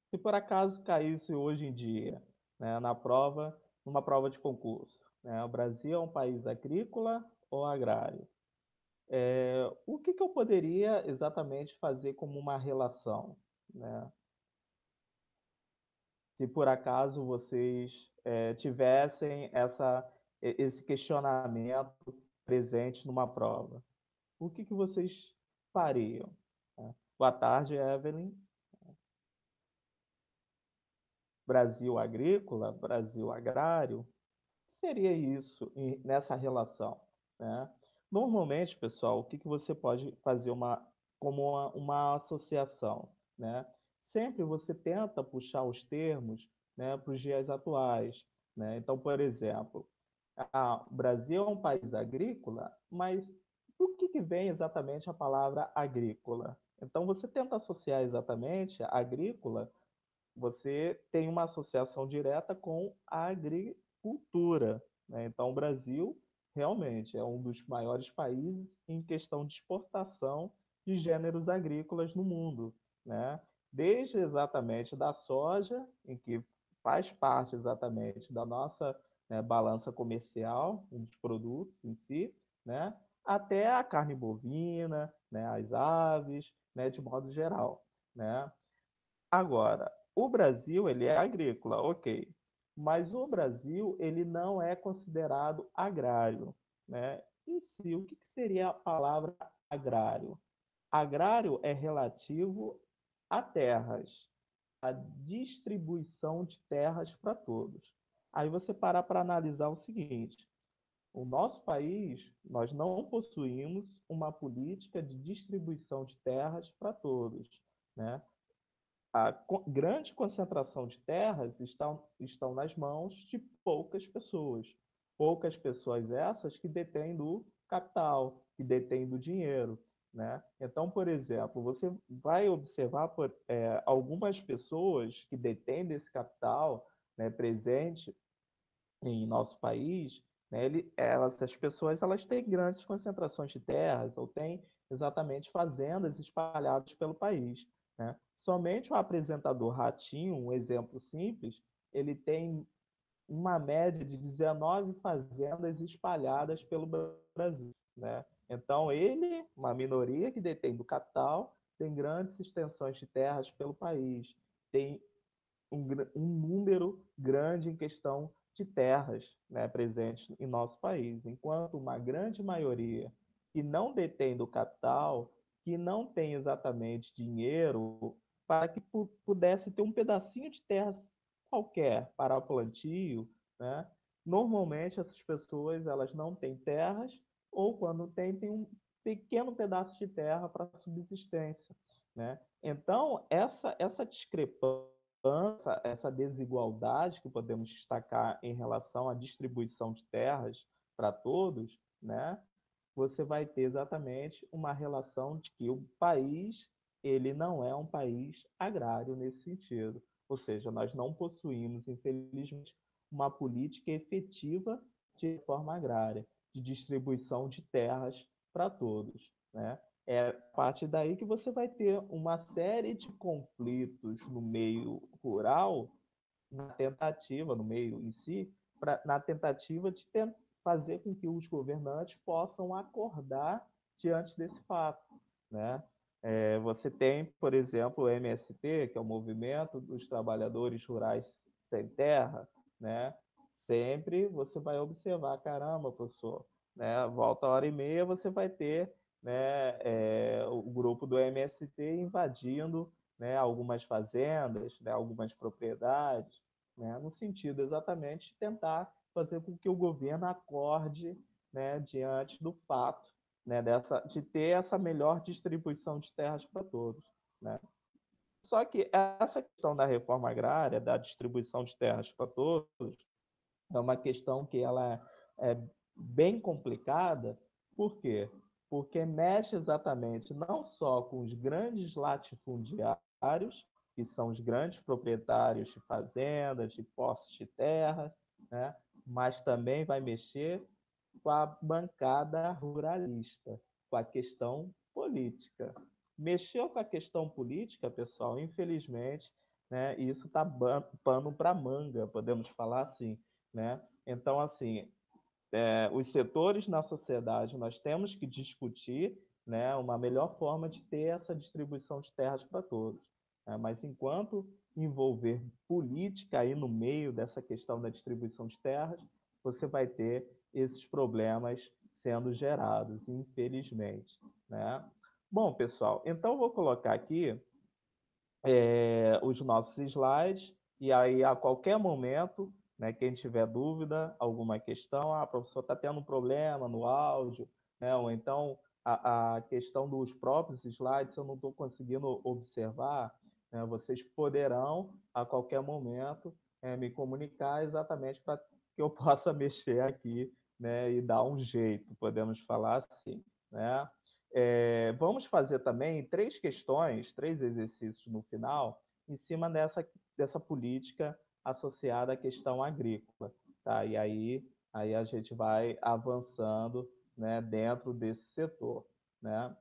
Se por acaso caísse hoje em dia, né, numa prova de concurso, né, o Brasil é um país agrícola ou agrário? O que que eu poderia exatamente fazer como uma relação, né? Se por acaso vocês, tivessem esse questionamento presente numa prova, o que que vocês fariam, né? Boa tarde, Evelyn. Brasil agrícola, Brasil agrário, o que seria isso nessa relação, né? Normalmente, pessoal, o que que você pode fazer como uma associação, né? Sempre você tenta puxar os termos, né, para os dias atuais, né? Então, por exemplo, o Brasil é um país agrícola, mas do que vem exatamente a palavra agrícola? Então, você tenta associar exatamente agrícola, você tem uma associação direta com a agricultura, né? Então, o Brasil realmente é um dos maiores países em questão de exportação de gêneros agrícolas no mundo, né? Desde exatamente da soja, em que faz parte exatamente da nossa, né, balança comercial, um dos produtos em si, né? Até a carne bovina, né, as aves, né, de modo geral, né? Agora, o Brasil, ele é agrícola, ok. Mas o Brasil, ele não é considerado agrário, né? Em si, o que seria a palavra agrário? Agrário é relativo a terras, a distribuição de terras para todos. Aí você para analisar o seguinte: o nosso país, nós não possuímos uma política de distribuição de terras para todos, né? A grande concentração de terras estão nas mãos de poucas pessoas essas que detêm do capital, que detêm do dinheiro, né? Então, por exemplo, você vai observar algumas pessoas que detêm desse capital, né, presente em nosso país, né, essas pessoas elas têm grandes concentrações de terras ou têm exatamente fazendas espalhadas pelo país, né? Somente o apresentador Ratinho, um exemplo simples, ele tem uma média de 19 fazendas espalhadas pelo Brasil, né? Então, ele, uma minoria que detém do capital, tem grandes extensões de terras pelo país, tem um número grande em questão de terras, né, presentes em nosso país, enquanto uma grande maioria que não detém do capital, que não tem exatamente dinheiro para que pudesse ter um pedacinho de terra qualquer para o plantio, né? Normalmente essas pessoas elas não têm terras ou quando tem um pequeno pedaço de terra para subsistência, né? Então essa discrepância, essa desigualdade que podemos destacar em relação à distribuição de terras para todos, né? Você vai ter exatamente uma relação de que o país ele não é um país agrário nesse sentido. Ou seja, nós não possuímos, infelizmente, uma política efetiva de reforma agrária, de distribuição de terras para todos, né? É a partir daí que você vai ter uma série de conflitos no meio rural, no meio em si, na tentativa de fazer com que os governantes possam acordar diante desse fato, né? Você tem, por exemplo, o MST, que é o Movimento dos Trabalhadores Rurais Sem Terra, né? Sempre você vai observar, caramba, professor, né? Volta a hora e meia, você vai ter, né, o grupo do MST invadindo, né, algumas fazendas, né, algumas propriedades, né, no sentido exatamente de tentar fazer com que o governo acorde, né, diante do fato, né, de ter essa melhor distribuição de terras para todos, né? Só que essa questão da reforma agrária, da distribuição de terras para todos, é uma questão que ela é bem complicada. Por quê? Porque mexe exatamente não só com os grandes latifundiários, que são os grandes proprietários de fazendas, de posses de terra, né? Mas também vai mexer com a bancada ruralista, com a questão política. Mexeu com a questão política, pessoal, infelizmente, né? E isso está pano para manga, podemos falar assim, né? Então, assim, os setores na sociedade, nós temos que discutir, né, uma melhor forma de ter essa distribuição de terras para todos. Né? Mas enquanto envolver política aí no meio dessa questão da distribuição de terras, você vai ter esses problemas sendo gerados, infelizmente. Né? Bom, pessoal, então vou colocar aqui os nossos slides, e aí a qualquer momento, né, quem tiver dúvida, alguma questão, professor, está tendo um problema no áudio, né, ou então a questão dos próprios slides, eu não estou conseguindo observar, né, vocês poderão, a qualquer momento, me comunicar exatamente para que eu possa mexer aqui, né, e dar um jeito, podemos falar assim, né? Vamos fazer também 3 questões, 3 exercícios no final, em cima dessa política associada à questão agrícola. Tá? E aí a gente vai avançando, né, dentro desse setor. Né?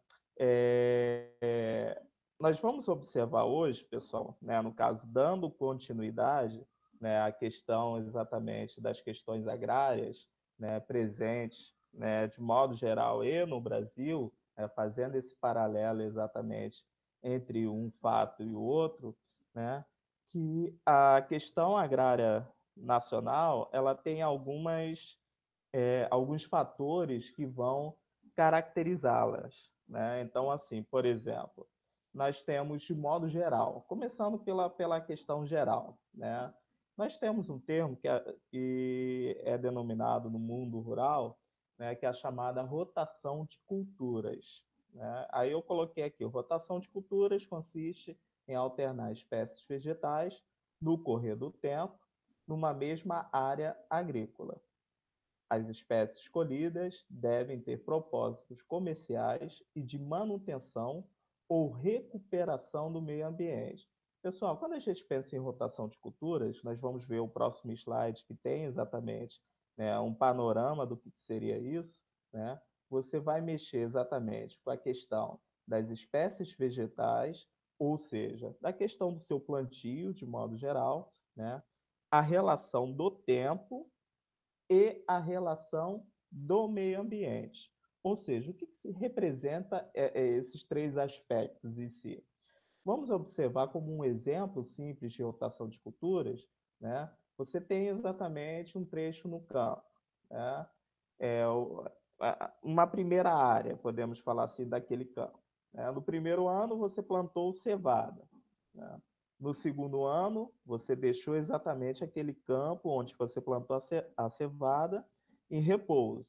Nós vamos observar hoje, pessoal, né, no caso, dando continuidade, né, à questão exatamente das questões agrárias, né, presentes, né, de modo geral e no Brasil, fazendo esse paralelo exatamente entre um fato e o outro, né, que a questão agrária nacional ela tem alguns fatores que vão caracterizá-las. Né? Então, assim, por exemplo, nós temos, de modo geral, começando pela questão geral, né? Nós temos um termo que é denominado no mundo rural, né, que é a chamada rotação de culturas. Né? Aí eu coloquei aqui, rotação de culturas consiste em alternar espécies vegetais no correr do tempo numa mesma área agrícola. As espécies escolhidas devem ter propósitos comerciais e de manutenção ou recuperação do meio ambiente. Pessoal, quando a gente pensa em rotação de culturas, nós vamos ver o próximo slide que tem exatamente, né, um panorama do que seria isso. Né? Você vai mexer exatamente com a questão das espécies vegetais, ou seja, da questão do seu plantio, de modo geral, né? A relação do tempo e a relação do meio ambiente. Ou seja, o que se representa esses 3 aspectos em si? Vamos observar como um exemplo simples de rotação de culturas, né? Você tem exatamente um trecho no campo, né? Uma primeira área, podemos falar assim, daquele campo. Né? No primeiro ano, você plantou cevada. Né? No segundo ano, você deixou exatamente aquele campo onde você plantou a cevada em repouso.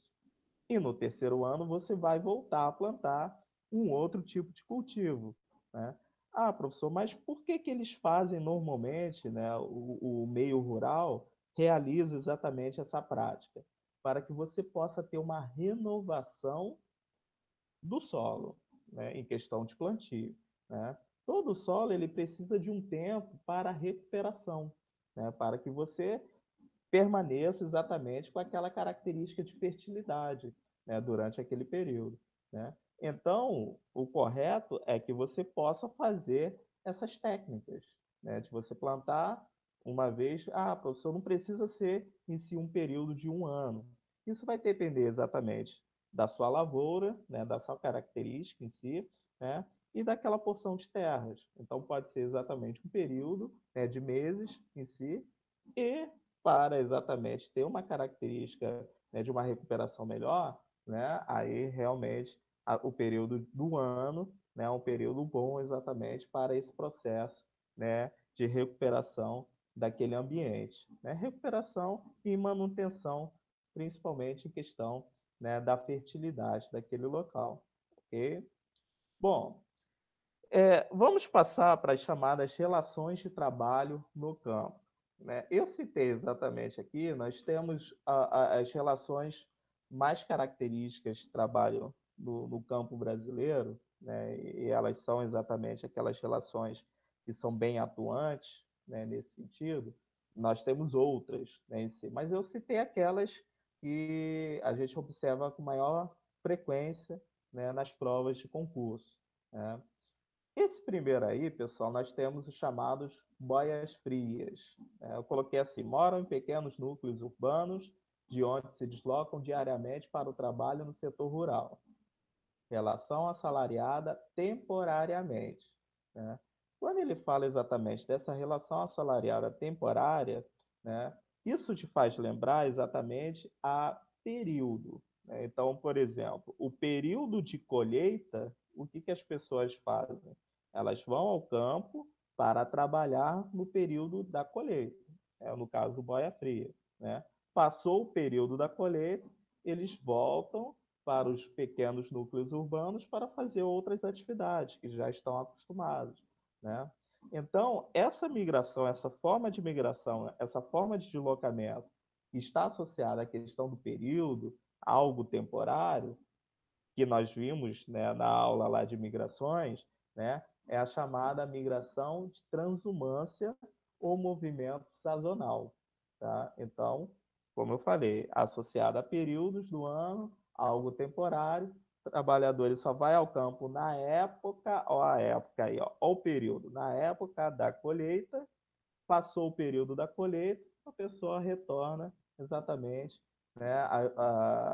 E no terceiro ano, você vai voltar a plantar um outro tipo de cultivo. Né? Professor, mas por que eles fazem normalmente, né, o meio rural realiza exatamente essa prática? Para que você possa ter uma renovação do solo, né, em questão de plantio. Né? Todo solo ele precisa de um tempo para recuperação, né, para que você permaneça exatamente com aquela característica de fertilidade, né, durante aquele período. Né? Então, o correto é que você possa fazer essas técnicas, né, de você plantar uma vez. Professor, não precisa ser em si um período de um ano. Isso vai depender exatamente da sua lavoura, né, da sua característica em si, né, e daquela porção de terras. Então, pode ser exatamente um período, né, de meses em si, e para exatamente ter uma característica, né, de uma recuperação melhor, né, aí realmente o período do ano, né, é um período bom exatamente para esse processo, né, de recuperação daquele ambiente. Né? Recuperação e manutenção, principalmente em questão, né, da fertilidade daquele local. Ok? Bom, vamos passar para as chamadas relações de trabalho no campo. Né? Eu citei exatamente aqui, nós temos as relações mais características de trabalho no campo brasileiro, né? E elas são exatamente aquelas relações que são bem atuantes, né, nesse sentido. Nós temos outras, né, em si, mas eu citei aquelas que a gente observa com maior frequência, né, nas provas de concurso. Né? Esse primeiro aí, pessoal, nós temos os chamados boias frias. Eu coloquei assim: moram em pequenos núcleos urbanos, de onde se deslocam diariamente para o trabalho no setor rural. Relação assalariada temporariamente. Né? Quando ele fala exatamente dessa relação assalariada temporária, né, isso te faz lembrar exatamente a período. Né? Então, por exemplo, o período de colheita, o que, que as pessoas fazem? Elas vão ao campo para trabalhar no período da colheita, no caso do boia fria. Né? Passou o período da colheita, eles voltam para os pequenos núcleos urbanos para fazer outras atividades que já estão acostumados, né? Então, essa migração, essa forma de migração, essa forma de deslocamento que está associada à questão do período, algo temporário, que nós vimos, né, na aula lá de migrações, né, é a chamada migração de transumância ou movimento sazonal. Tá? Então, como eu falei, associada a períodos do ano, algo temporário, o trabalhador só vai ao campo na época, ó, a época aí, ó o período, na época da colheita, passou o período da colheita, a pessoa retorna exatamente, né,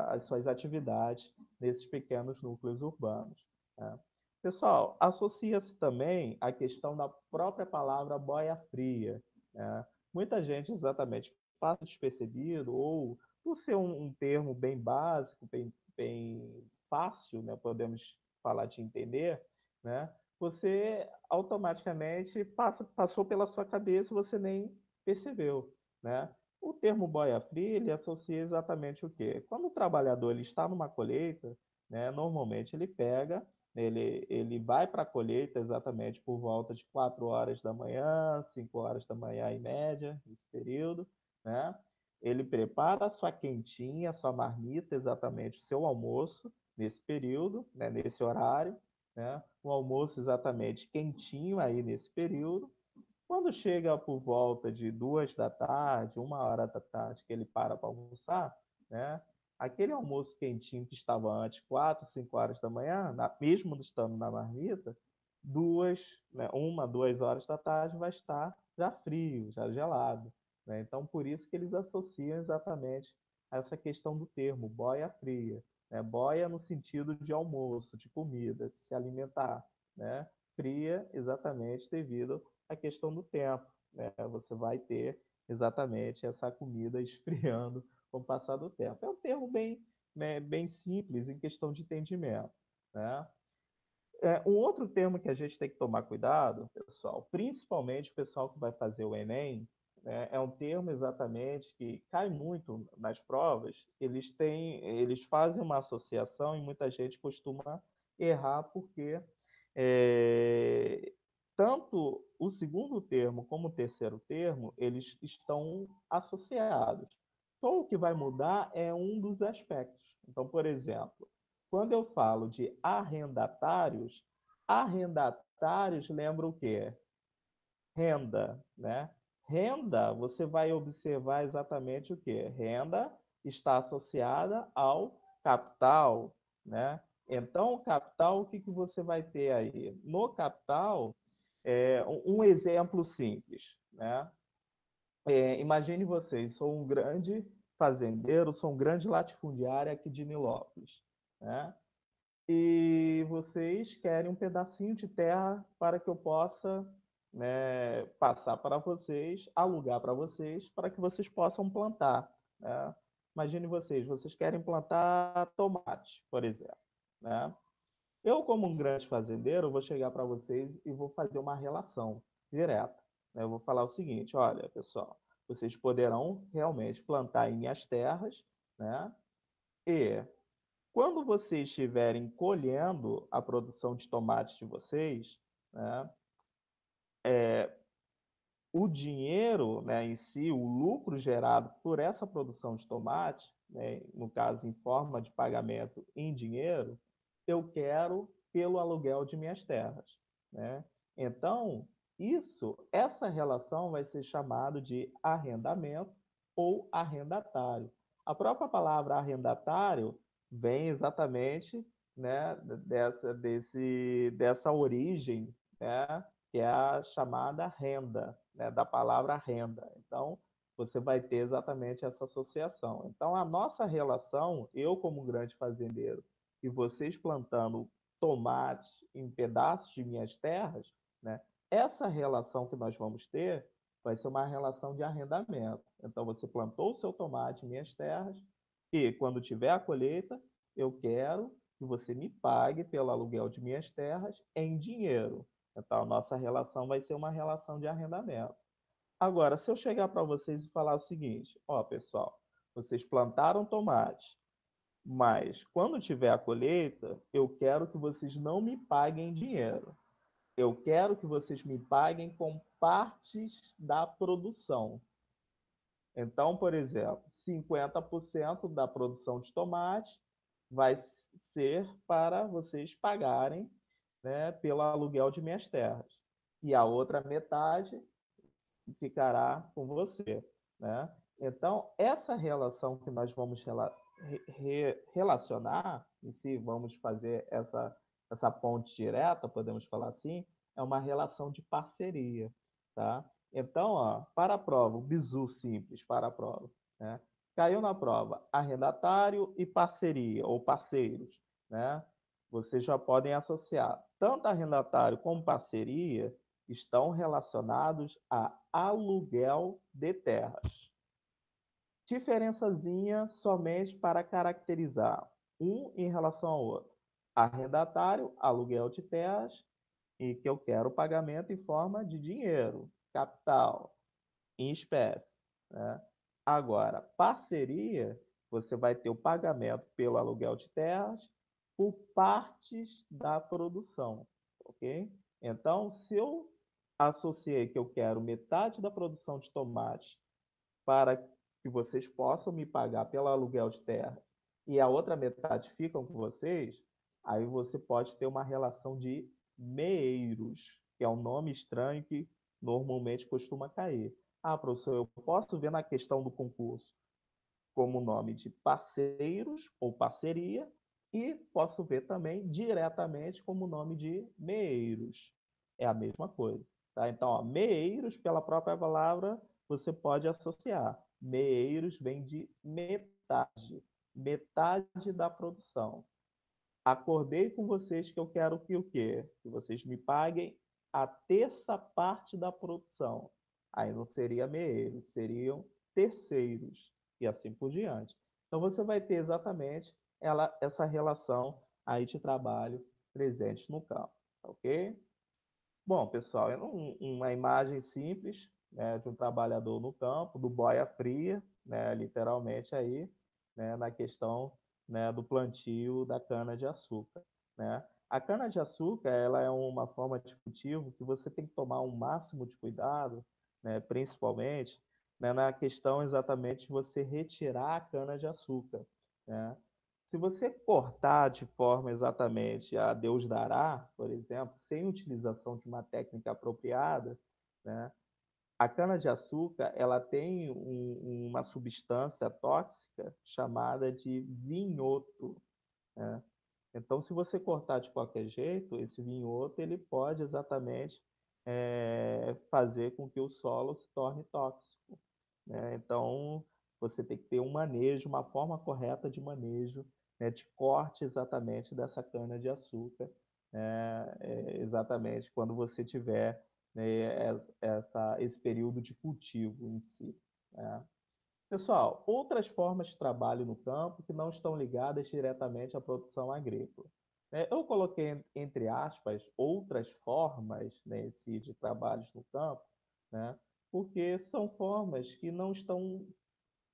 as suas atividades nesses pequenos núcleos urbanos. Né? Pessoal, associa-se também a questão da própria palavra boia fria. Né? Muita gente exatamente passa despercebido, ou por ser um termo bem básico, bem fácil, né, podemos falar de entender, né, você automaticamente passou pela sua cabeça e você nem percebeu, né? O termo boia fria, ele associa exatamente o quê? Quando o trabalhador ele está numa colheita, né, normalmente ele pega, ele vai para a colheita exatamente por volta de 4 horas da manhã, 5 horas da manhã em média, nesse período, né? Ele prepara a sua quentinha, a sua marmita, exatamente o seu almoço, nesse período, né, nesse horário, né? O almoço exatamente quentinho aí nesse período. Quando chega por volta de 2 da tarde, 1 hora da tarde, que ele para almoçar, né? Aquele almoço quentinho que estava antes, 4, 5 horas da manhã, mesmo estando na marmita, 2, né, 1, 2 horas da tarde vai estar já frio, já gelado. Né? Então, por isso que eles associam exatamente essa questão do termo, boia fria. Né? Boia no sentido de almoço, de comida, de se alimentar. Né? Fria exatamente devido à questão do tempo. Né? Você vai ter exatamente essa comida esfriando com o passar do tempo. É um termo bem, né, bem simples em questão de entendimento. Né? Um outro termo que a gente tem que tomar cuidado, pessoal, principalmente o pessoal que vai fazer o Enem, né, é um termo exatamente que cai muito nas provas. Eles fazem uma associação e muita gente costuma errar porque é, tanto o segundo termo como o terceiro termo eles estão associados. Só o que vai mudar é um dos aspectos. Então, por exemplo, quando eu falo de arrendatários, arrendatários lembra o quê? Renda, né? Renda, você vai observar exatamente o quê? Renda está associada ao capital, né? Então, o capital, o que, que você vai ter aí? No capital, um exemplo simples, né? Imagine vocês, sou um grande fazendeiro, sou um grande latifundiário aqui de Nilópolis, né? E vocês querem um pedacinho de terra para que eu possa, né, passar para vocês, alugar para vocês, para que vocês possam plantar. Né? Imagine vocês querem plantar tomate, por exemplo. Né? Eu, como um grande fazendeiro, vou chegar para vocês e vou fazer uma relação direta. Né? Eu vou falar o seguinte: olha, pessoal, vocês poderão realmente plantar em minhas terras, né? E quando vocês estiverem colhendo a produção de tomates de vocês, né, o dinheiro, né, em si, o lucro gerado por essa produção de tomate, né, no caso em forma de pagamento em dinheiro, eu quero pelo aluguel de minhas terras. Né? Então, essa relação vai ser chamado de arrendamento ou arrendatário. A própria palavra arrendatário vem exatamente, né, dessa origem né, que é a chamada renda, né, da palavra renda. Então, você vai ter exatamente essa associação. Então, a nossa relação, eu como grande fazendeiro e vocês plantando tomates em pedaços de minhas terras, né, essa relação que nós vamos ter vai ser uma relação de arrendamento. Então, você plantou o seu tomate em minhas terras e, quando tiver a colheita, eu quero que você me pague pelo aluguel de minhas terras em dinheiro. Então, a nossa relação vai ser uma relação de arrendamento. Agora, se eu chegar para vocês e falar o seguinte: ó, pessoal, vocês plantaram tomate, mas quando tiver a colheita, eu quero que vocês não me paguem dinheiro. Eu quero que vocês me paguem com partes da produção. Então, por exemplo, 50% da produção de tomate vai ser para vocês pagarem, né, pelo aluguel de minhas terras. E a outra metade ficará com você, né? Então, essa relação que nós vamos relacionar, em si, vamos fazer essa ponte direta, podemos falar assim, é uma relação de parceria, tá? Então, ó, para a prova, o bizu simples para a prova, né? Caiu na prova arrendatário e parceria, ou parceiros, né? Vocês já podem associar tanto arrendatário como parceria estão relacionados a aluguel de terras. Diferençazinha somente para caracterizar um em relação ao outro. Arrendatário, aluguel de terras, e que eu quero pagamento em forma de dinheiro, capital, em espécie, né? Agora, parceria, você vai ter o pagamento pelo aluguel de terras por partes da produção, ok? Então, se eu associei que eu quero metade da produção de tomate para que vocês possam me pagar pelo aluguel de terra e a outra metade ficam com vocês, aí você pode ter uma relação de meeiros, que é um nome estranho que normalmente costuma cair. Ah, professor, eu posso ver na questão do concurso como nome de parceiros ou parceria e posso ver também diretamente como nome de meeiros. É a mesma coisa. Tá? Então, ó, meeiros, pela própria palavra, você pode associar. Meeiros vem de metade, metade da produção. Acordei com vocês que eu quero que o quê? Que vocês me paguem a terça parte da produção. Aí não seria meeiros, seriam terceiros e assim por diante. Então você vai ter exatamente essa relação aí de trabalho presente no campo, ok? Bom, pessoal, é uma imagem simples, né, de um trabalhador no campo, do boia fria, né, literalmente aí, né, na questão, né, do plantio da cana-de-açúcar, né? A cana-de-açúcar, ela é uma forma de cultivo que você tem que tomar um máximo de cuidado, né, principalmente, né, na questão exatamente de você retirar a cana-de-açúcar, né? Se você cortar de forma exatamente a Deus dará, por exemplo, sem utilização de uma técnica apropriada, né, a cana-de-açúcar ela tem uma substância tóxica chamada de vinhoto, né? Então, se você cortar de qualquer jeito, esse vinhoto ele pode exatamente fazer com que o solo se torne tóxico, né? Então, você tem que ter um manejo, uma forma correta de manejo, né, de corte exatamente dessa cana-de-açúcar, né, exatamente quando você tiver, né, esse período de cultivo em si, né? Pessoal, outras formas de trabalho no campo que não estão ligadas diretamente à produção agrícola. Eu coloquei, entre aspas, outras formas, né, de trabalhos no campo, né, porque são formas que não estão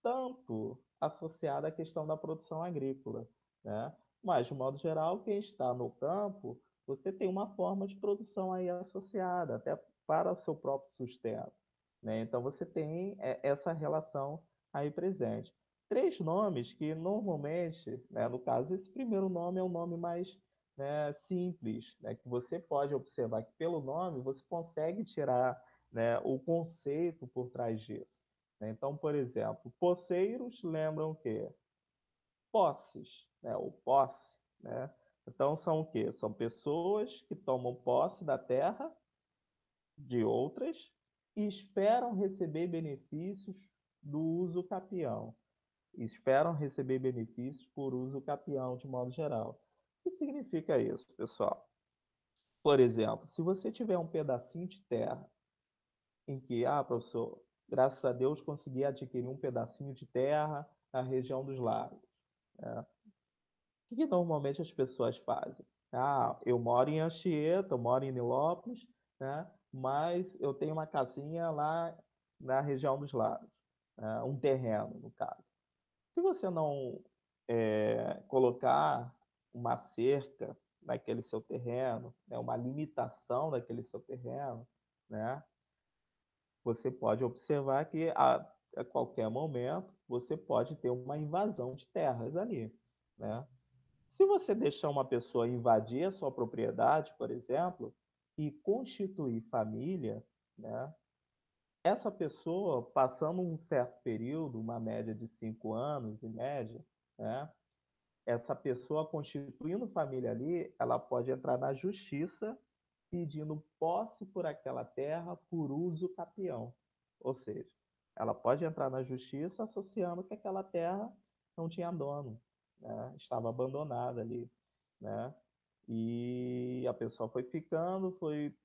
tanto associadas à questão da produção agrícola, né? Mas, de modo geral, quem está no campo, você tem uma forma de produção aí associada, até para o seu próprio sustento, né? Então, você tem essa relação aí presente. Três nomes que normalmente, né, no caso, esse primeiro nome é um nome mais, né, simples, né, que você pode observar que pelo nome você consegue tirar, né, o conceito por trás disso, né? Então, por exemplo, poceiros lembram o quê? Posses, né? O posse, né? Então, são o quê? São pessoas que tomam posse da terra de outras e esperam receber benefícios do uso capião. Esperam receber benefícios por uso capião, de modo geral. O que significa isso, pessoal? Por exemplo, se você tiver um pedacinho de terra em que, professor, graças a Deus consegui adquirir um pedacinho de terra na região dos lagos, né? O que normalmente as pessoas fazem? Eu moro em Anchieta, eu moro em Nilópolis, né? Mas eu tenho uma casinha lá na região dos lagos, né? Um terreno, no caso. Se você não colocar uma cerca naquele seu terreno, né? Uma limitação daquele seu terreno, né? Você pode observar que a qualquer momento você pode ter uma invasão de terras ali, né? Se você deixar uma pessoa invadir a sua propriedade, por exemplo, e constituir família, né? Essa pessoa, passando um certo período, uma média de 5 anos, em média, né? Essa pessoa constituindo família ali, ela pode entrar na justiça pedindo posse por aquela terra por uso capião. Ou seja, ela pode entrar na justiça associando que aquela terra não tinha dono, né? Estava abandonada ali, né? E a pessoa foi ficando, foi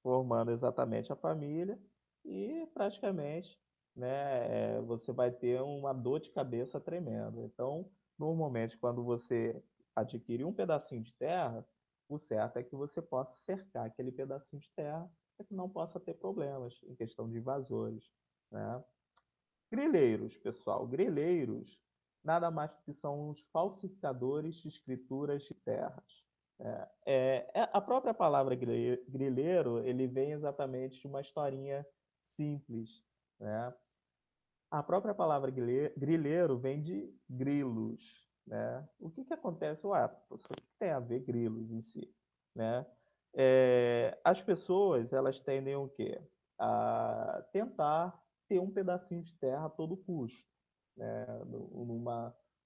formando exatamente a família e praticamente, né, você vai ter uma dor de cabeça tremenda. Então, normalmente, quando você adquire um pedacinho de terra, o certo é que você possa cercar aquele pedacinho de terra para que não possa ter problemas em questão de invasores, né? Grileiros, pessoal, grileiros nada mais do que são os falsificadores de escrituras de terras. A própria palavra grileiro, ele vem exatamente de uma historinha simples, né? A própria palavra grileiro vem de grilos, né? O que que acontece? Professor, o que tem a ver grilos em si, né? As pessoas, elas tendem o quê? A tentar ter um pedacinho de terra a todo custo, né?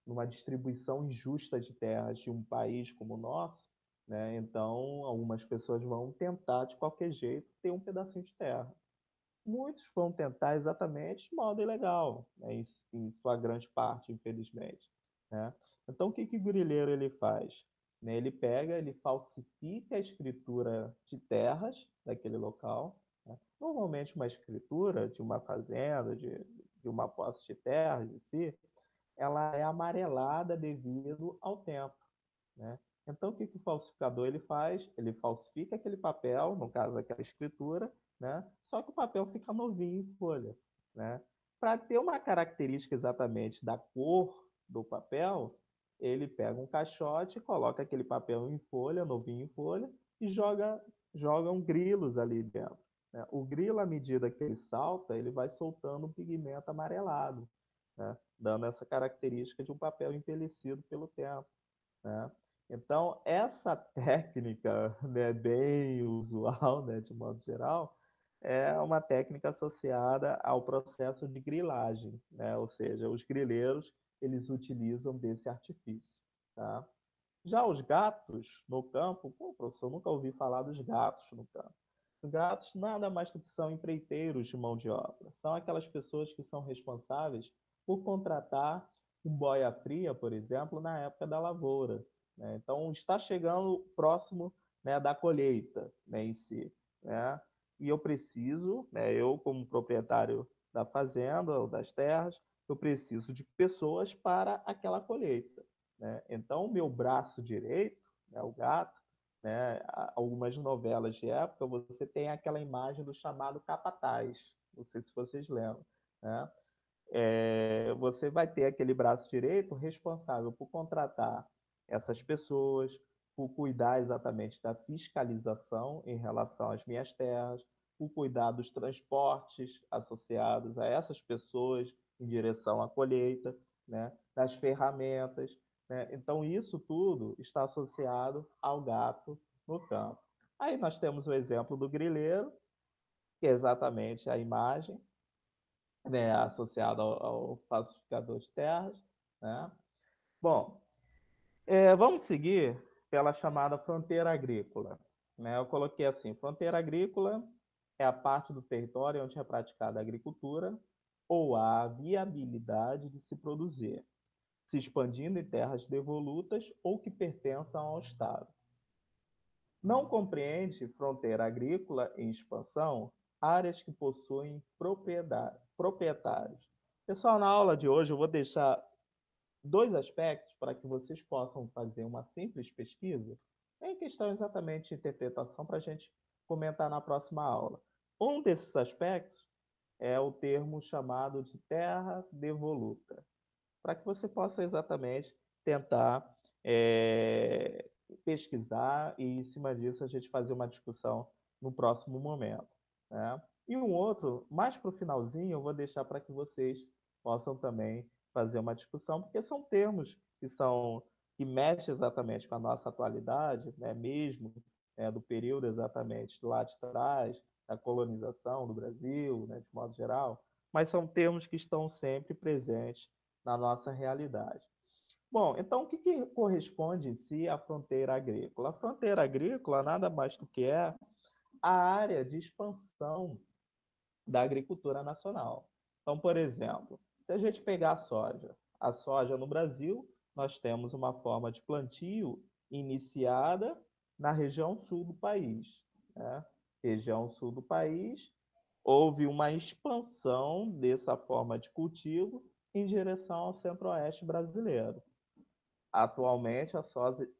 Numa distribuição injusta de terras de um país como o nosso, né? Então, algumas pessoas vão tentar, de qualquer jeito, ter um pedacinho de terra. Muitos vão tentar exatamente de modo ilegal, né? Em sua grande parte, infelizmente, né? Então, o que que o grileiro ele faz? Né? Ele pega, ele falsifica a escritura de terras daquele local, né? Normalmente uma escritura de uma fazenda, de uma posse de terra em si, ela é amarelada devido ao tempo, né? Então, o que que o falsificador ele faz? Ele falsifica aquele papel, no caso aquela escritura, né? Só que o papel fica novinho em folha, né? Para ter uma característica exatamente da cor do papel, ele pega um caixote, coloca aquele papel em folha, novinho em folha, e jogam grilos ali dentro, né? O grilo, à medida que ele salta, ele vai soltando um pigmento amarelado, né? Dando essa característica de um papel envelhecido pelo tempo, né? Então, essa técnica, né, bem usual, né, de modo geral, é uma técnica associada ao processo de grilagem, né? Ou seja, os grileiros eles utilizam desse artifício, tá? Já os gatos no campo, professor, eu nunca ouvi falar dos gatos no campo. Os gatos nada mais do que são empreiteiros de mão de obra. São aquelas pessoas que são responsáveis por contratar um boia-fria, por exemplo, na época da lavoura, né? Então, está chegando próximo, né, da colheita, né, em si, né? E eu preciso, né, eu como proprietário da fazenda ou das terras, eu preciso de pessoas para aquela colheita, né? Então, o meu braço direito, né, o gato, né, algumas novelas de época, você tem aquela imagem do chamado capataz, não sei se vocês lembram, né? Você vai ter aquele braço direito responsável por contratar essas pessoas, por cuidar exatamente da fiscalização em relação às minhas terras, por cuidar dos transportes associados a essas pessoas em direção à colheita, né? Das ferramentas, né? Então, isso tudo está associado ao gato no campo. Aí nós temos o exemplo do grileiro, que é exatamente a imagem, né, associado ao falsificador de terras, né? Bom, vamos seguir. pela chamada fronteira agrícola, né? Eu coloquei assim: fronteira agrícola é a parte do território onde é praticada a agricultura ou há a viabilidade de se produzir, se expandindo em terras devolutas ou que pertençam ao Estado. Não compreende fronteira agrícola em expansão áreas que possuem proprietários. Pessoal, na aula de hoje eu vou deixar dois aspectos para que vocês possam fazer uma simples pesquisa em questão exatamente de interpretação para a gente comentar na próxima aula. Um desses aspectos é o termo chamado de terra devoluta, para que você possa exatamente tentar pesquisar e, em cima disso, a gente fazer uma discussão no próximo momento. Né? E um outro, mais para o finalzinho, eu vou deixar para que vocês possam também fazer uma discussão, porque são termos que mexem exatamente com a nossa atualidade, né? Mesmo do período exatamente lá de trás, da colonização do Brasil, né? De modo geral, mas são termos que estão sempre presentes na nossa realidade. Bom, então o que corresponde em si à fronteira agrícola? A fronteira agrícola nada mais do que é a área de expansão da agricultura nacional. Então, por exemplo, se a gente pegar a soja no Brasil, nós temos uma forma de plantio iniciada na região sul do país. Né? Região sul do país, houve uma expansão dessa forma de cultivo em direção ao centro-oeste brasileiro. Atualmente,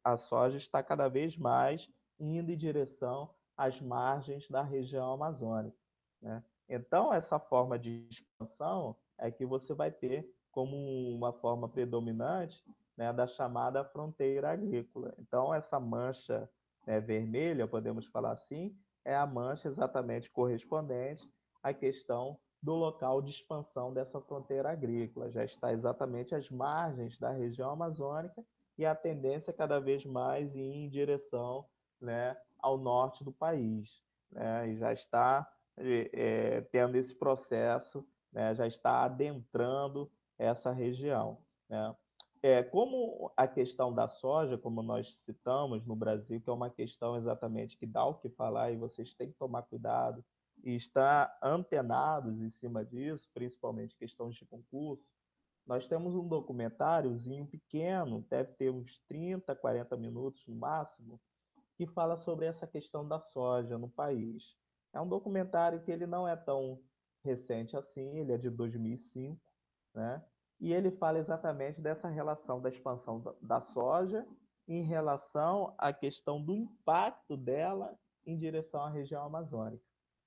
a soja está cada vez mais indo em direção às margens da região amazônica. Né? Então, essa forma de expansão é que você vai ter como uma forma predominante, né, da chamada fronteira agrícola. Então, essa mancha, né, vermelha, podemos falar assim, é a mancha exatamente correspondente à questão do local de expansão dessa fronteira agrícola. Já está exatamente às margens da região amazônica e a tendência é cada vez mais ir em direção, né, ao norte do país. Né, e já está tendo esse processo, né, já está adentrando essa região. Né. Como a questão da soja, como nós citamos no Brasil, que é uma questão exatamente que dá o que falar e vocês têm que tomar cuidado e estar antenados em cima disso, principalmente questões de concurso, nós temos um documentáriozinho pequeno, deve ter uns 30, 40 minutos no máximo, que fala sobre essa questão da soja no país. É um documentário que ele não é tão recente assim, ele é de 2005, né? E ele fala exatamente dessa relação da expansão da soja em relação à questão do impacto dela em direção à região amazônica.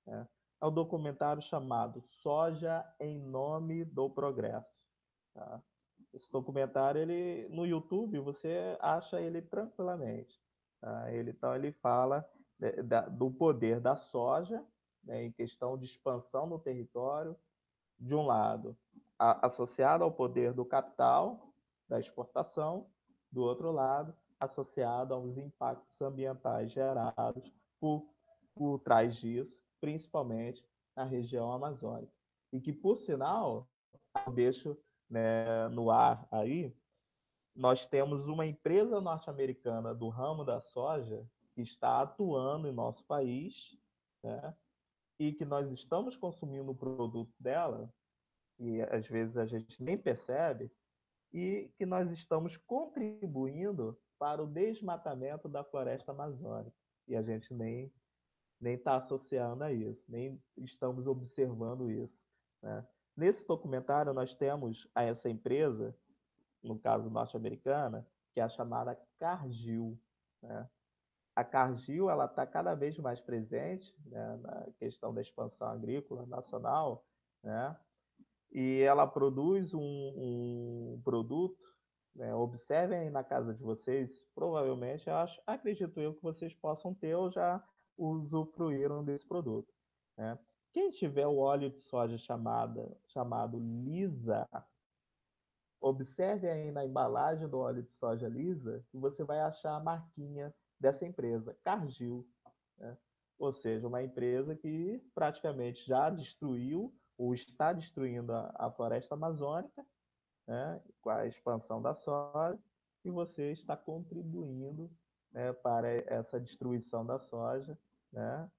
Né? É um documentário chamado Soja em Nome do Progresso. Tá? Esse documentário, ele, no YouTube, você acha ele tranquilamente. Tá? Então, ele fala do poder da soja, né, em questão de expansão no território, de um lado, associado ao poder do capital, da exportação, do outro lado, associado aos impactos ambientais gerados por, por trás disso, principalmente na região amazônica. E que, por sinal, eu deixo, né, no ar aí, nós temos uma empresa norte-americana do ramo da soja que está atuando em nosso país, né, e que nós estamos consumindo o produto dela, e às vezes a gente nem percebe, e que nós estamos contribuindo para o desmatamento da floresta amazônica. E a gente nem está associando a isso, nem estamos observando isso. Né? Nesse documentário, nós temos essa empresa, no caso norte-americana, que é a chamada Cargill. Né? A Cargill está cada vez mais presente, né, na questão da expansão agrícola nacional, né? E ela produz um produto, né? Observem aí na casa de vocês, provavelmente, acredito eu que vocês possam ter ou já usufruíram desse produto. Né? Quem tiver o óleo de soja chamado Lisa, observe aí na embalagem do óleo de soja Lisa que você vai achar a marquinha dessa empresa, Cargill. Né? Ou seja, uma empresa que praticamente já destruiu ou está destruindo a floresta amazônica, né, com a expansão da soja, e você está contribuindo né, para essa destruição da soja, né?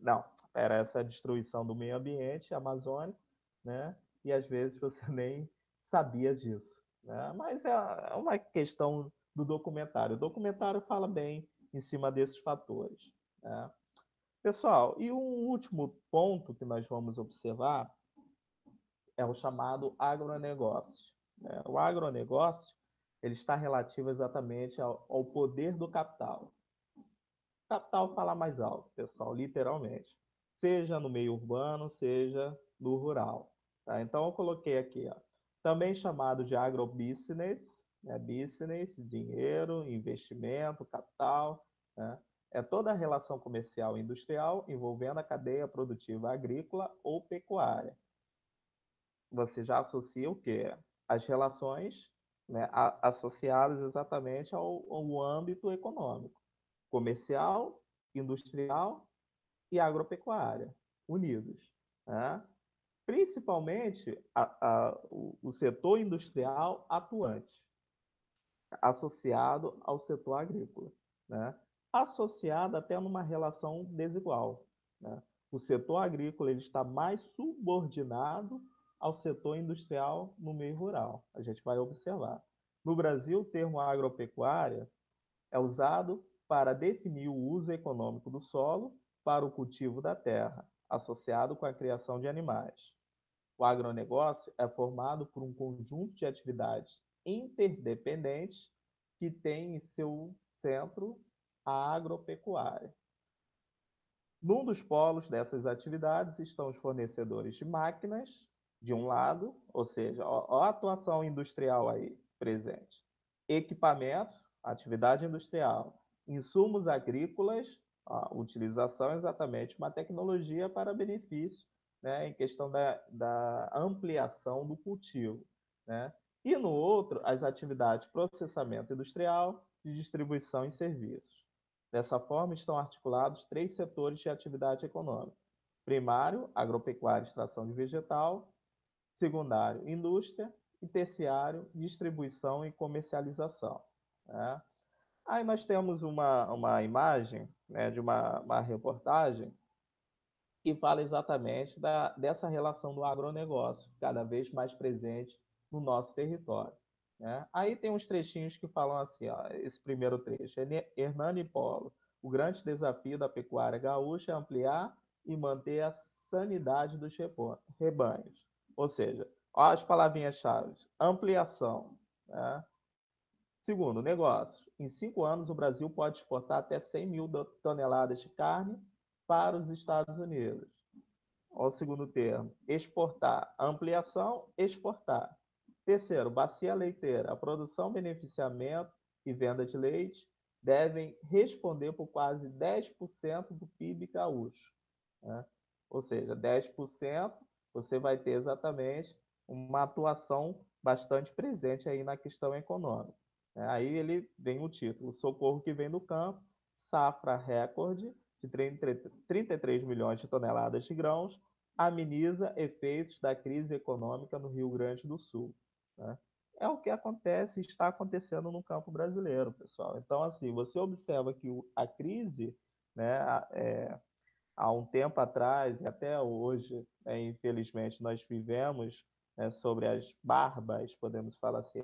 Não, para essa destruição do meio ambiente amazônico, né? E às vezes você nem sabia disso, né? Mas é uma questão do documentário. O documentário fala bem em cima desses fatores, né? Pessoal, e um último ponto que nós vamos observar é o chamado agronegócio, né? O agronegócio ele está relativo exatamente ao poder do capital. O capital fala mais alto, pessoal, literalmente. Seja no meio urbano, seja no rural. Tá? Então, eu coloquei aqui, ó, também chamado de agrobusiness, né? Business, dinheiro, investimento, capital, né? É toda a relação comercial e industrial envolvendo a cadeia produtiva agrícola ou pecuária. Você já associa o quê? As relações, né, associadas exatamente ao âmbito econômico, comercial, industrial e agropecuária, unidos. Né? Principalmente o setor industrial atuante, associado ao setor agrícola, né? Associado até numa relação desigual. Né? O setor agrícola ele está mais subordinado ao setor industrial no meio rural. A gente vai observar. No Brasil, o termo agropecuária é usado para definir o uso econômico do solo para o cultivo da terra, associado com a criação de animais. O agronegócio é formado por um conjunto de atividades interdependentes que tem em seu centro a agropecuária. Num dos polos dessas atividades estão os fornecedores de máquinas, de um lado, ou seja, a atuação industrial aí presente, equipamentos, atividade industrial, insumos agrícolas, a utilização exatamente de uma tecnologia para benefício, né, em questão da ampliação do cultivo. Né? E no outro, as atividades de processamento industrial, de distribuição e serviços. Dessa forma, estão articulados três setores de atividade econômica: primário, agropecuária e extração de vegetal; secundário, indústria; e terciário, distribuição e comercialização. Né? Aí nós temos uma imagem, né, de uma reportagem que fala exatamente dessa relação do agronegócio, cada vez mais presente no nosso território. Né? Aí tem uns trechinhos que falam assim, ó, esse primeiro trecho, Hernani Polo, o grande desafio da pecuária gaúcha é ampliar e manter a sanidade dos rebanhos. Ou seja, ó as palavrinhas-chave, ampliação. Né? Segundo, negócios. Em 5 anos, o Brasil pode exportar até 100 mil toneladas de carne para os Estados Unidos. Olha o segundo termo, exportar. Ampliação, exportar. Terceiro, bacia leiteira. A produção, beneficiamento e venda de leite devem responder por quase 10% do PIB gaúcho. Né? Ou seja, 10% você vai ter exatamente uma atuação bastante presente aí na questão econômica. Aí ele vem o título, Socorro que vem do campo, safra recorde de 33 milhões de toneladas de grãos, ameniza efeitos da crise econômica no Rio Grande do Sul. Né? É o que acontece e está acontecendo no campo brasileiro, pessoal. Então, assim, você observa que a crise, né, há um tempo atrás e até hoje, né, infelizmente, nós vivemos, né, sobre as barbas, podemos falar assim,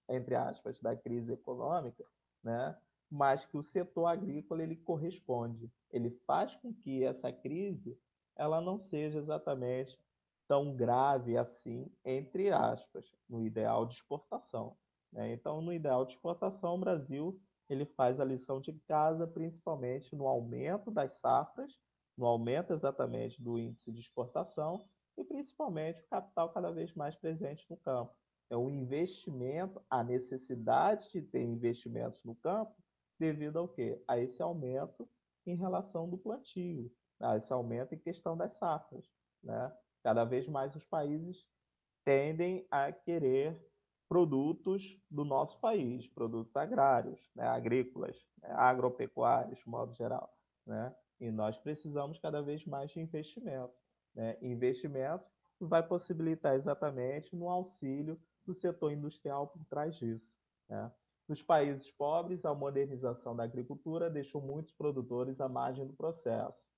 entre aspas, da crise econômica, né, mas que o setor agrícola ele corresponde, ele faz com que essa crise ela não seja exatamente tão grave assim, entre aspas, no ideal de exportação. Né? Então, no ideal de exportação, o Brasil ele faz a lição de casa, principalmente no aumento das safras, no aumento exatamente do índice de exportação e principalmente o capital cada vez mais presente no campo. É o investimento, a necessidade de ter investimentos no campo devido ao quê? A esse aumento em relação do plantio, a esse aumento em questão das safras. Né? Cada vez mais os países tendem a querer produtos do nosso país, produtos agrários, né, agrícolas, né, agropecuários, de modo geral. Né? E nós precisamos cada vez mais de investimento. Né? Investimento vai possibilitar exatamente no auxílio do setor industrial por trás disso. Né? Nos países pobres, a modernização da agricultura deixou muitos produtores à margem do processo.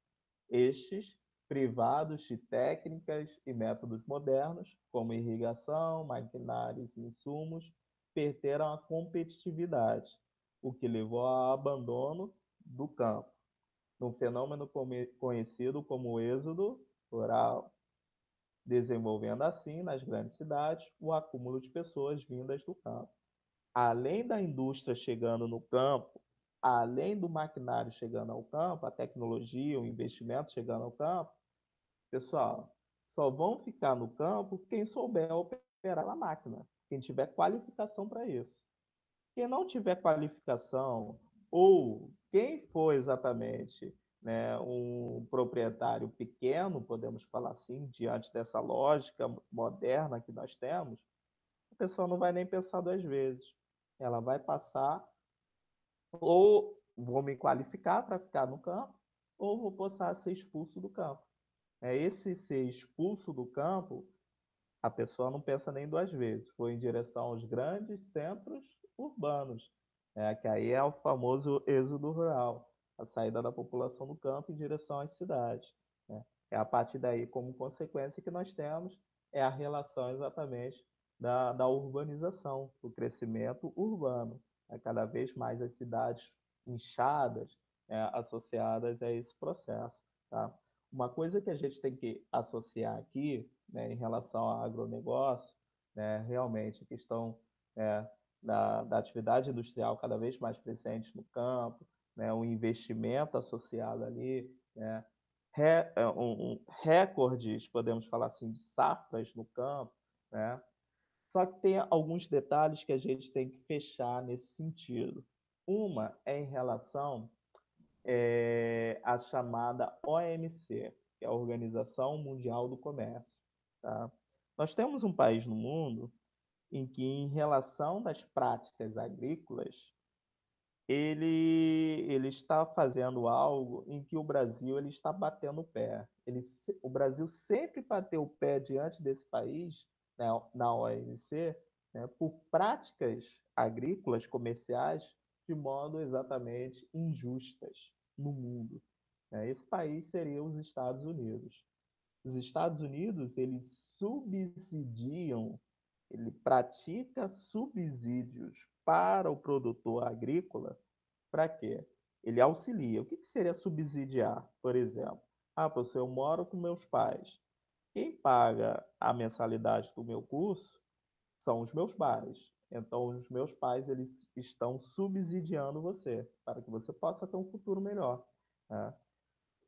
Estes, privados de técnicas e métodos modernos, como irrigação, maquinários e insumos, perderam a competitividade, o que levou ao abandono do campo, num fenômeno conhecido como êxodo rural, desenvolvendo assim, nas grandes cidades, o acúmulo de pessoas vindas do campo. Além da indústria chegando no campo, além do maquinário chegando ao campo, a tecnologia, o investimento chegando ao campo, pessoal, só vão ficar no campo quem souber operar a máquina, quem tiver qualificação para isso. Quem não tiver qualificação, ou quem for exatamente, né, um proprietário pequeno, podemos falar assim, diante dessa lógica moderna que nós temos, a pessoa não vai nem pensar duas vezes. Ela vai passar, ou vou me qualificar para ficar no campo, ou vou passar a ser expulso do campo. Esse ser expulso do campo, a pessoa não pensa nem duas vezes. Foi em direção aos grandes centros urbanos, que aí é o famoso êxodo rural, a saída da população do campo em direção às cidades. Né? É a partir daí, como consequência, que nós temos a relação exatamente da urbanização, do crescimento urbano. Cada vez mais as cidades inchadas, associadas a esse processo. Tá? Uma coisa que a gente tem que associar aqui, né, em relação ao agronegócio, né, realmente a questão, da atividade industrial cada vez mais presente no campo, né, o investimento associado ali, né, recordes, podemos falar assim, de safras no campo, né? Só que tem alguns detalhes que a gente tem que fechar nesse sentido. Uma é em relação à chamada OMC, que é a Organização Mundial do Comércio. Tá? Nós temos um país no mundo em que, em relação das práticas agrícolas, ele está fazendo algo em que o Brasil ele está batendo o pé. O Brasil sempre bateu o pé diante desse país, né, na OMC, né, por práticas agrícolas comerciais de modo exatamente injustas no mundo. Né? Esse país seria os Estados Unidos. Os Estados Unidos, eles subsidiam, ele pratica subsídios para o produtor agrícola. Para quê? Ele auxilia. O que seria subsidiar, por exemplo? Ah, professor, eu moro com meus pais. Quem paga a mensalidade do meu curso são os meus pais. Então, os meus pais eles estão subsidiando você para que você possa ter um futuro melhor. Né?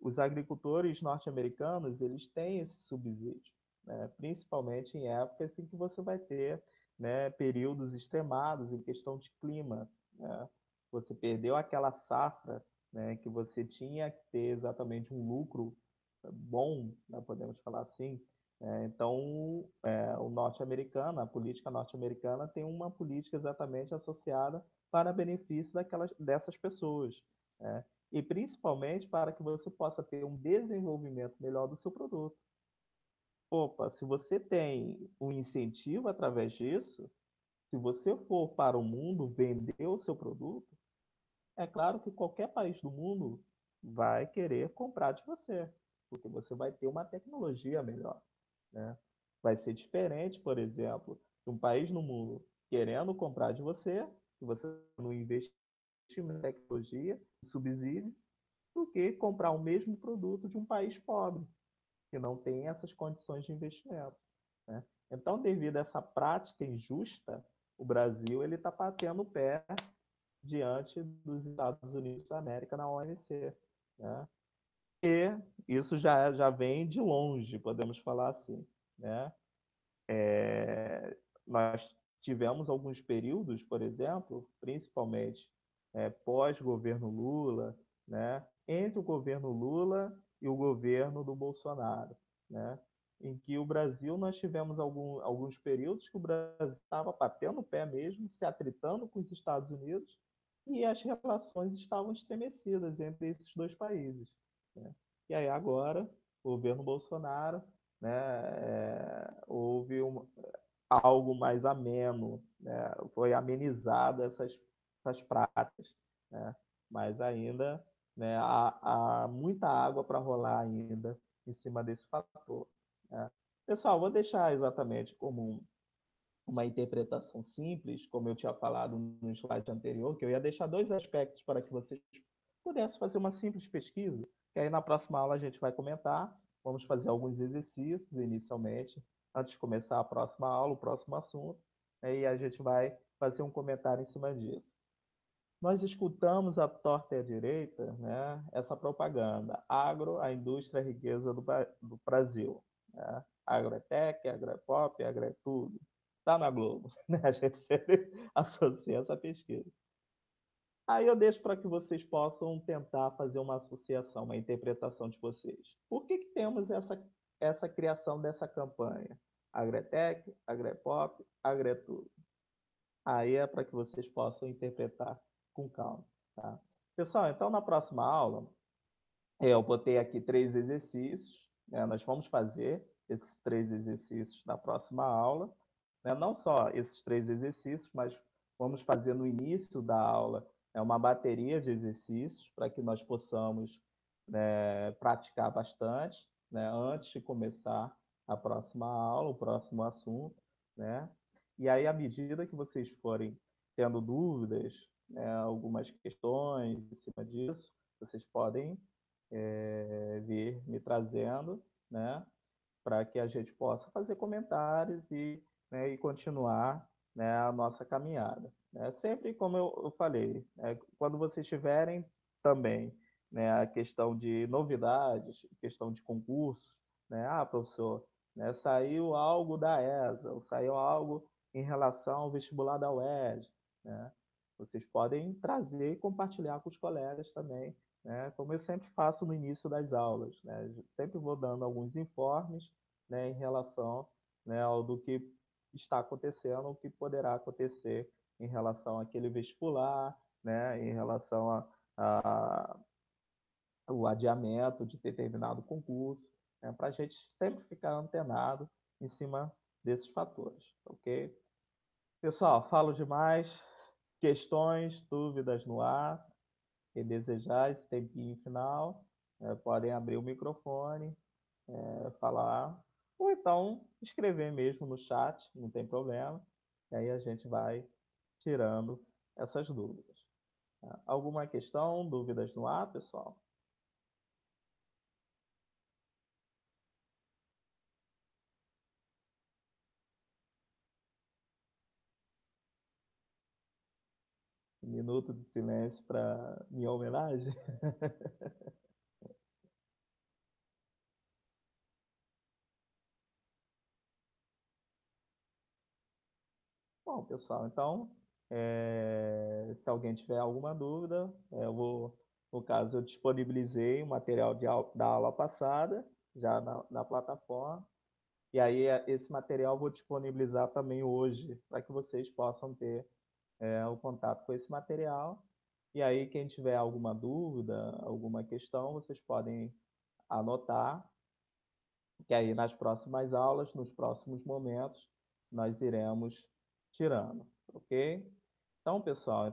Os agricultores norte-americanos eles têm esse subsídio, né? Principalmente em épocas em que você vai ter, né, períodos extremados em questão de clima. Né? Você perdeu aquela safra, né, que você tinha que ter exatamente um lucro bom, né, podemos falar assim. Então, o norte-americano, a política norte-americana tem uma política exatamente associada para benefício dessas pessoas. Né? E principalmente para que você possa ter um desenvolvimento melhor do seu produto. Opa, se você tem um incentivo através disso, se você for para o mundo vender o seu produto, é claro que qualquer país do mundo vai querer comprar de você, porque você vai ter uma tecnologia melhor. Né? Vai ser diferente, por exemplo, de um país no mundo querendo comprar de você, se você não investir em tecnologia, subsídio, do que comprar o mesmo produto de um país pobre, que não tem essas condições de investimento. Né? Então, devido a essa prática injusta, o Brasil ele está batendo o pé diante dos Estados Unidos da América na OMC. Né? E isso já vem de longe, podemos falar assim. Né? Nós tivemos alguns períodos, por exemplo, principalmente pós-governo Lula, né? Entre o governo Lula e o governo do Bolsonaro, né? Em que o Brasil, nós tivemos alguns períodos que o Brasil estava batendo o pé mesmo, se atritando com os Estados Unidos, e as relações estavam estremecidas entre esses dois países. Né? E aí agora, o governo Bolsonaro, né, houve algo mais ameno, né? Foi amenizado essas práticas, né? Mas ainda, né, há muita água para rolar ainda em cima desse fator, né? Pessoal, vou deixar exatamente como uma interpretação simples, como eu tinha falado no slide anterior, que eu ia deixar dois aspectos para que vocês pudessem fazer uma simples pesquisa, que aí na próxima aula a gente vai comentar, vamos fazer alguns exercícios inicialmente, antes de começar a próxima aula, o próximo assunto, aí a gente vai fazer um comentário em cima disso. Nós escutamos à torta e à direita, né, essa propaganda, agro, a indústria, a riqueza do Brasil. Né? Agro é tech, agro é pop, agro é tudo. Está na Globo. Né? A gente sempre associa essa pesquisa. Aí eu deixo para que vocês possam tentar fazer uma associação, uma interpretação de vocês. Por que temos essa criação dessa campanha? Agro é tech, agro é pop, agro é tudo. Aí é para que vocês possam interpretar com calma, tá? Pessoal, então na próxima aula, eu botei aqui 3 exercícios, né? Nós vamos fazer esses 3 exercícios na próxima aula, né? Não só esses 3 exercícios, mas vamos fazer no início da aula, né, uma bateria de exercícios para que nós possamos, né, praticar bastante, né, antes de começar a próxima aula, o próximo assunto, né? E aí, à medida que vocês forem tendo dúvidas, né, algumas questões em cima disso, vocês podem vir me trazendo, né, para que a gente possa fazer comentários e continuar, né, a nossa caminhada. Né? Sempre como eu falei, né, quando vocês tiverem também, né, a questão de novidades, questão de concursos, né, professor, né, saiu algo da ESA, ou saiu algo em relação ao vestibular da UERJ, né? Vocês podem trazer e compartilhar com os colegas também, né? Como eu sempre faço no início das aulas, né? Sempre vou dando alguns informes, né, em relação, né, ao do que está acontecendo, o que poderá acontecer em relação àquele vestibular, né, em relação a o adiamento de determinado concurso, né, para a gente sempre ficar antenado em cima desses fatores, ok? Pessoal, falo demais. Questões, dúvidas no ar, quem desejar esse tempinho final, podem abrir o microfone, falar, ou então escrever mesmo no chat, não tem problema, e aí a gente vai tirando essas dúvidas. Tá? Alguma questão, dúvidas no ar, pessoal? Um minuto de silêncio para minha homenagem. Bom, pessoal, então, se alguém tiver alguma dúvida, no caso, eu disponibilizei o material da aula passada, já na plataforma, e aí esse material eu vou disponibilizar também hoje, para que vocês possam ter o contato com esse material. E aí, quem tiver alguma dúvida, alguma questão, vocês podem anotar, que aí nas próximas aulas, nos próximos momentos, nós iremos tirando, ok? Então, pessoal,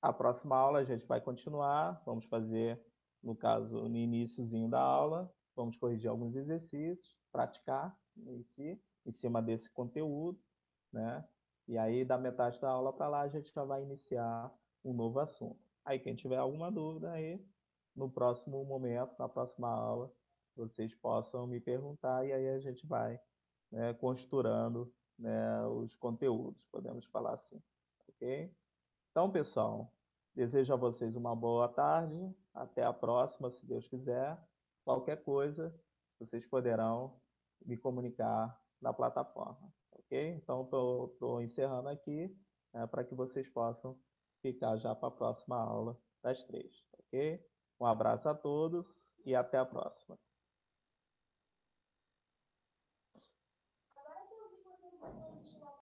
a próxima aula a gente vai continuar, vamos fazer, no caso, no iniciozinho da aula, vamos corrigir alguns exercícios, praticar em cima desse conteúdo, né? E aí, da metade da aula para lá, a gente já vai iniciar um novo assunto. Aí, quem tiver alguma dúvida aí, no próximo momento, na próxima aula, vocês possam me perguntar e aí a gente vai, né, costurando, né, os conteúdos, podemos falar assim, ok? Então, pessoal, desejo a vocês uma boa tarde, até a próxima, se Deus quiser. Qualquer coisa, vocês poderão me comunicar na plataforma, ok? Então, estou encerrando aqui, né, para que vocês possam ficar já para a próxima aula das 3, ok? Um abraço a todos e até a próxima.